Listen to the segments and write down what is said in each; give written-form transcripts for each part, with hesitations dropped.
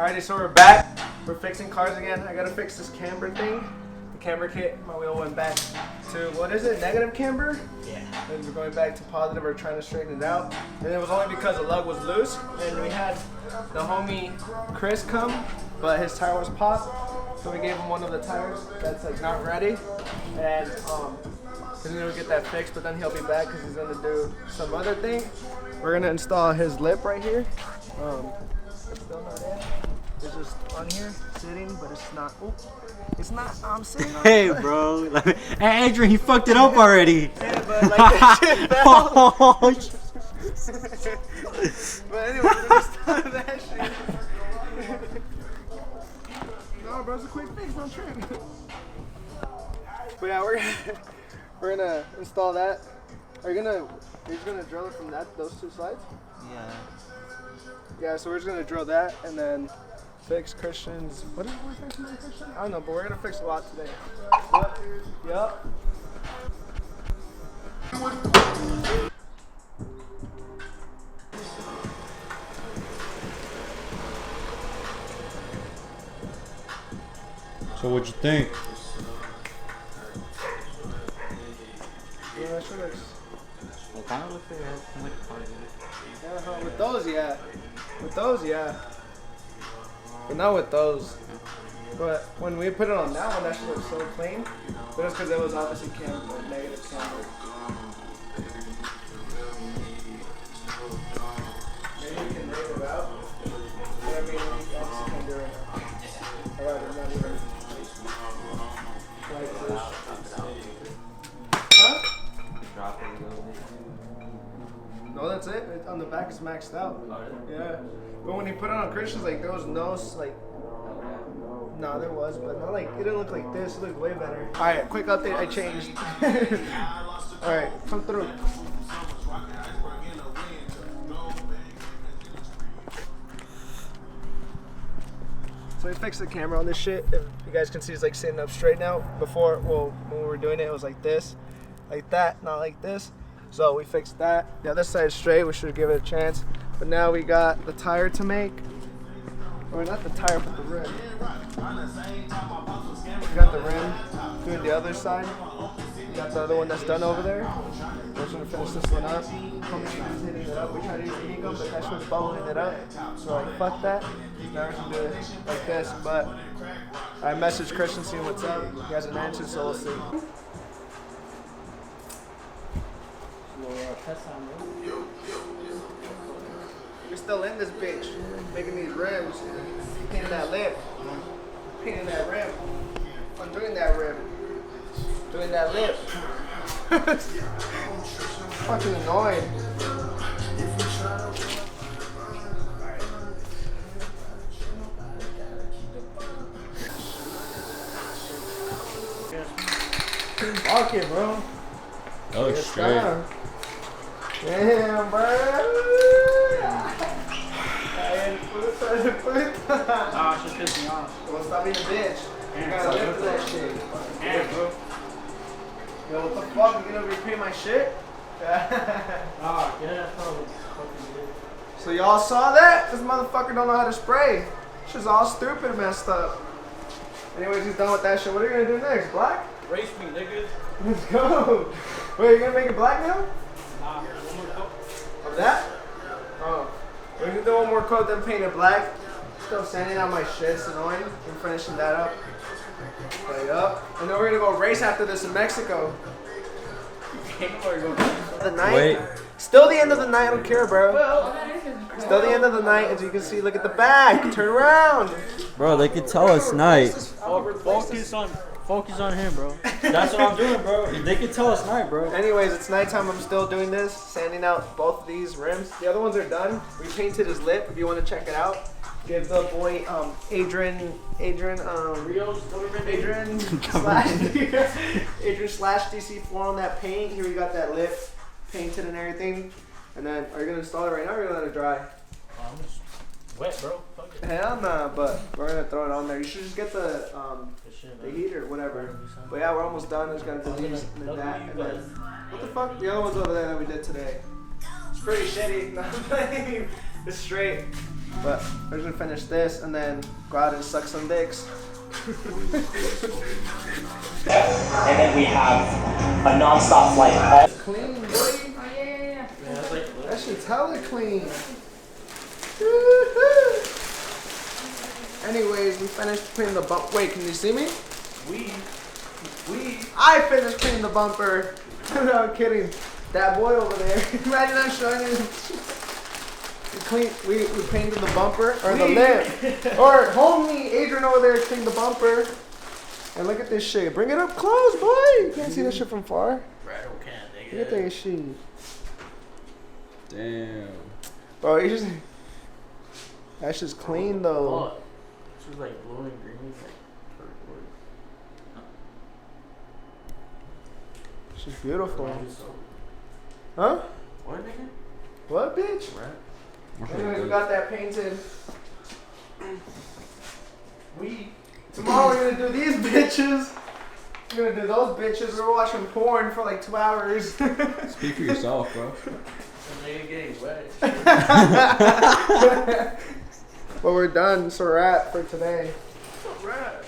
Alrighty, so we're back. We're fixing cars again. I gotta fix this camber thing. The camber kit, my wheel went back to, what is it, negative camber? Yeah. And we're going back to positive. We're trying to straighten it out. And it was only because the lug was loose. And we had the homie Chris come, but his tire was popped. So we gave him one of the tires that's like not ready. And he's gonna get that fixed, but then he'll be back because he's gonna do some other thing. We're gonna install his lip right here. It's still not in. It's just on here, sitting, but it's not. Oh, it's not. I'm sitting on Hey, bro. Hey, Adrian, he fucked it up already. Yeah, but like that shit fell. Oh, But anyway, we're gonna start that shit. No, bro, it's a quick fix. Don't trip. But yeah, we're gonna install that. Are you gonna drill it from those two sides? yeah. Yeah, so we're just gonna drill that and then fix Christian's. What is we fixing on Christian? I don't know, but we're gonna fix a lot today. Yup. So what'd you think? Yeah, that shit looks. It kind of looks like a positive. Yeah, with those, yeah. With those, yeah. But not with those. But when we put it on that one, that shit looks so clean. But it's because it was obviously negative camber. Maybe we can negative it out. But I mean, we obviously can't do it right now. Alright, I'm not even. Like this. Huh? Drop it a little bit. No, that's it. On the back it's maxed out. Yeah. But when you put it on Christian's, like there was no like. No, there was, but not like it didn't look like this. It looked way better. All right, quick update. I changed. All right, come through. So we fixed the camera on this shit. If you guys can see, it's like sitting up straight now. Before, well, when we were doing it, it was like this, like that, not like this. So we fixed that. The other side is straight. We should give it a chance. But now we got the tire to make. Or not the tire, but the rim. We got the rim doing the other side. We got the other one that's done over there. We're just gonna finish this one up. Homie's hitting it up. We tried to use the heat gun, but that shit was bubbling it up. So like, fuck that. Now we're gonna do it like this. But I messaged Christian, seeing what's up. He hasn't answered, so we'll see. We're still in this bitch, making these rims, painting that lip, painting that rim. I'm doing that rim, doing that lip. Fucking annoying. Fuck it, bro. That looks straight. Damn, bro. Nah, it's just pissing me off. Well, stop being a bitch. You gotta live for that shit. Yeah, bro. Yo, what the fuck? You gonna repaint my shit? Ah, yeah, probably. So y'all saw that? This motherfucker don't know how to spray. Shit's all stupid and messed up. Anyways, he's done with that shit. What are you gonna do next? Black? Race me, nigga. Let's go. Wait, you gonna make it black now? Nah, one more coat. Of that? Oh. We're gonna do one more coat, then paint it black. Still sanding out my shit, it's annoying. We're finishing that up. Play up. And then we're gonna go race after this in Mexico. The night. Wait. Still the end of the night, I don't care, bro. Still the end of the night, as you can see. Look at the back. Turn around. Bro, they could tell us night. Focus on him, bro. That's what I'm doing, bro. They could tell us night, bro. Anyways, it's nighttime. I'm still doing this, sanding out both of these rims. The other ones are done. We painted his lip. If you want to check it out, give the boy Adrian slash DC4 on that paint. Here we got that lip painted and everything. And then, are you gonna install it right now, or are you gonna let it dry? I'm just wet, bro. Fuck it. Hell nah, but we're gonna throw it on there. You should just get the heater, whatever. But yeah, we're almost done. Just gotta do these and then that. And then, what the fuck? The other one's over there that we did today. It's pretty shitty. It's straight. But we're just gonna finish this and then go out and suck some dicks. And then we have a non-stop flight. Clean, boy. Yeah, it's like, That shit's hella clean. Woo-hoo. Anyways, we finished cleaning the bumper. Wait, can you see me? I finished cleaning the bumper. No, I'm kidding. That boy over there. Imagine I'm showing you. We painted the bumper, or the lip. Or homie, Adrian over there cleaned the bumper. And look at this shit. Bring it up close, boy. You can't see this shit from far. Look at that shit. Damn. Bro, you just... That's just clean, though. oh, this was like blue and green, like turquoise. It's just beautiful. Huh? What, nigga? What, bitch? Anyways, we got that painted. Tomorrow we're gonna do these bitches. We're gonna do those bitches. We're watching porn for like 2 hours. Speak for yourself, bro. Nigga getting wet. Well, we're done. It's a wrap for today.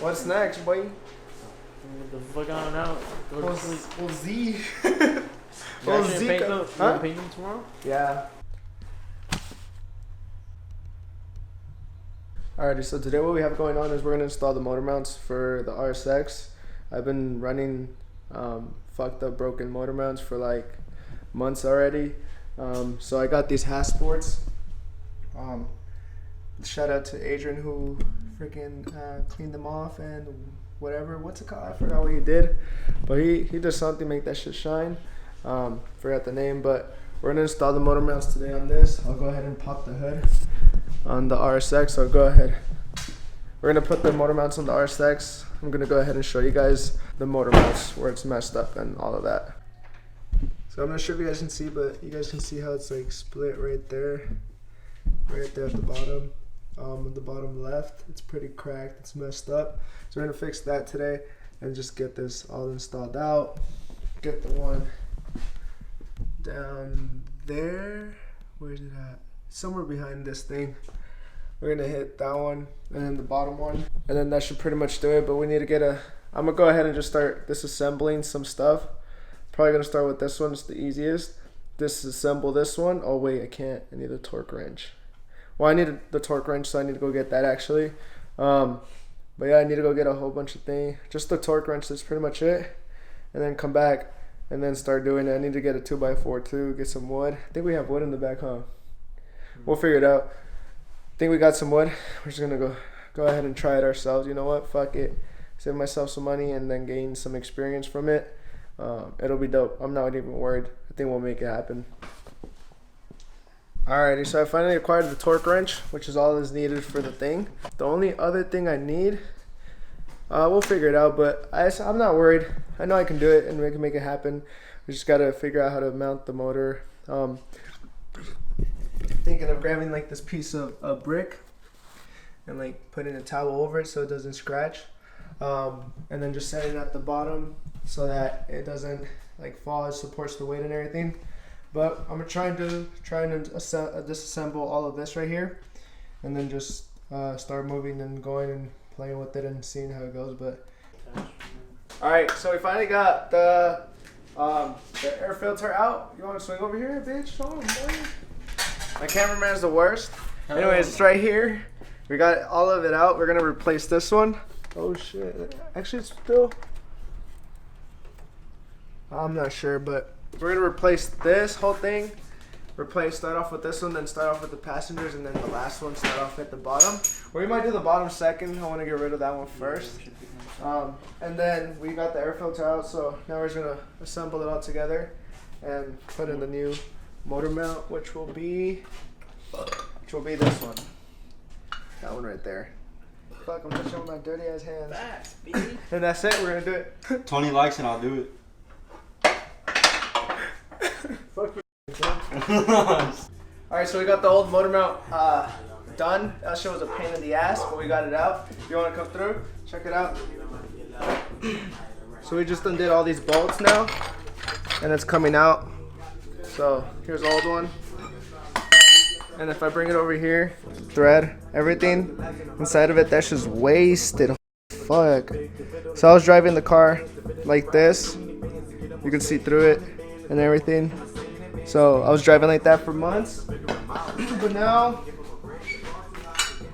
What's next, boy? Get the fuck on out. Go to sleep. Well, Z. You Well, actually Zika. paint them? You Huh? gonna paint them tomorrow? Yeah. Alrighty, so today what we have going on is we're gonna install the motor mounts for the RSX. I've been running fucked up broken motor mounts for like months already. So I got these Hasports. Shout out to Adrian who freaking cleaned them off and whatever. What's it called? I forgot what he did, but he did something to make that shit shine. Forgot the name, but we're gonna install the motor mounts today on this. I'll go ahead and pop the hood on the RSX. So go ahead. We're gonna put the motor mounts on the RSX. I'm gonna go ahead and show you guys the motor mounts where it's messed up and all of that. So I'm not sure if you guys can see, but you guys can see how it's like split right there at the bottom. The bottom left, it's pretty cracked, it's messed up. So we're gonna fix that today and just get this all installed out. Get the one down there. Where's it at? Somewhere behind this thing. We're gonna hit that one and then the bottom one. And then that should pretty much do it, but we need to get I'm gonna go ahead and just start disassembling some stuff. Probably gonna start with this one, it's the easiest. Disassemble this one. Oh wait, I can't, I need a torque wrench. Well, I need the torque wrench, so I need to go get that actually. But yeah, I need to go get a whole bunch of things. Just the torque wrench, that's pretty much it. And then come back and then start doing it. I need to get a 2x4 too, get some wood. I think we have wood in the back, huh? We'll figure it out. I think we got some wood. We're just gonna go ahead and try it ourselves. You know what? Fuck it. Save myself some money and then gain some experience from it. It'll be dope. I'm not even worried. I think we'll make it happen. Alrighty, so I finally acquired the torque wrench, which is all that's needed for the thing. The only other thing I need, we'll figure it out, but I'm not worried. I know I can do it and we can make it happen. We just gotta figure out how to mount the motor. Thinking of grabbing like this piece of brick and like putting a towel over it so it doesn't scratch. And then just setting it at the bottom so that it doesn't like fall, it supports the weight and everything. But I'm trying to disassemble all of this right here and then just start moving and going and playing with it and seeing how it goes. But alright, so we finally got the air filter out. You want to swing over here, bitch? Show 'em, boy. My cameraman's the worst. Anyways, it's right here. We got all of it out. We're gonna replace this one. Oh shit. Actually, it's still, I'm not sure, but we're gonna replace this whole thing. Start off with this one, then start off with the passengers, and then the last one start off at the bottom. Or we might do the bottom second. I want to get rid of that one first. And then we got the air filter out, so now we're just gonna assemble it all together and put in the new motor mount, which will be this one. That one right there. Fuck, I'm touching with my dirty ass hands. And that's it. We're gonna do it. Tony likes it, I'll do it. Fuck you. Alright, so we got the old motor mount done. That shit was a pain in the ass, but we got it out. If you want to come through, check it out. So we just undid all these bolts now, and it's coming out. So here's the old one, And if I bring it over here, thread, everything inside of it, that's just wasted. Fuck. So I was driving the car like this. You can see through it and everything. So I was driving like that for months. But now,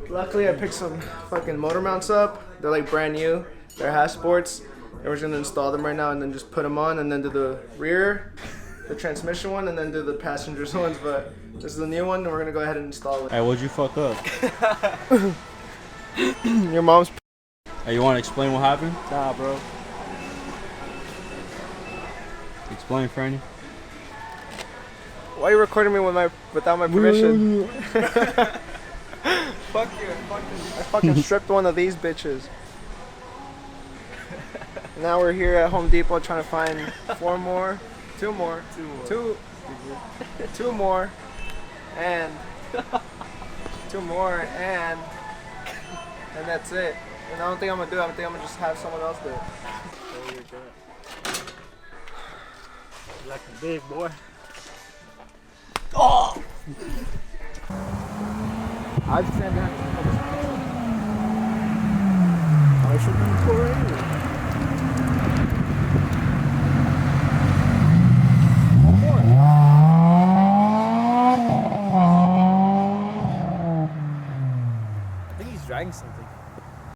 luckily I picked some fucking motor mounts up. They're like brand new. They're half sports. And we're just gonna install them right now and then just put them on and then do the rear, the transmission one, and then do the passenger's ones. But this is the new one and we're gonna go ahead and install it. Hey, what'd you fuck up? Your mom's. Hey, you want to explain what happened? Nah, bro. Explain, Franny. Why are you recording me without my permission? Fuck you. I fucking stripped one of these bitches. Now we're here at Home Depot trying to find two more, and two more, and that's it. And I don't think I'm gonna do it. I think I'm gonna just have someone else do it. Like a big boy. Oh! I just stand behind I should be touring. I think he's dragging something.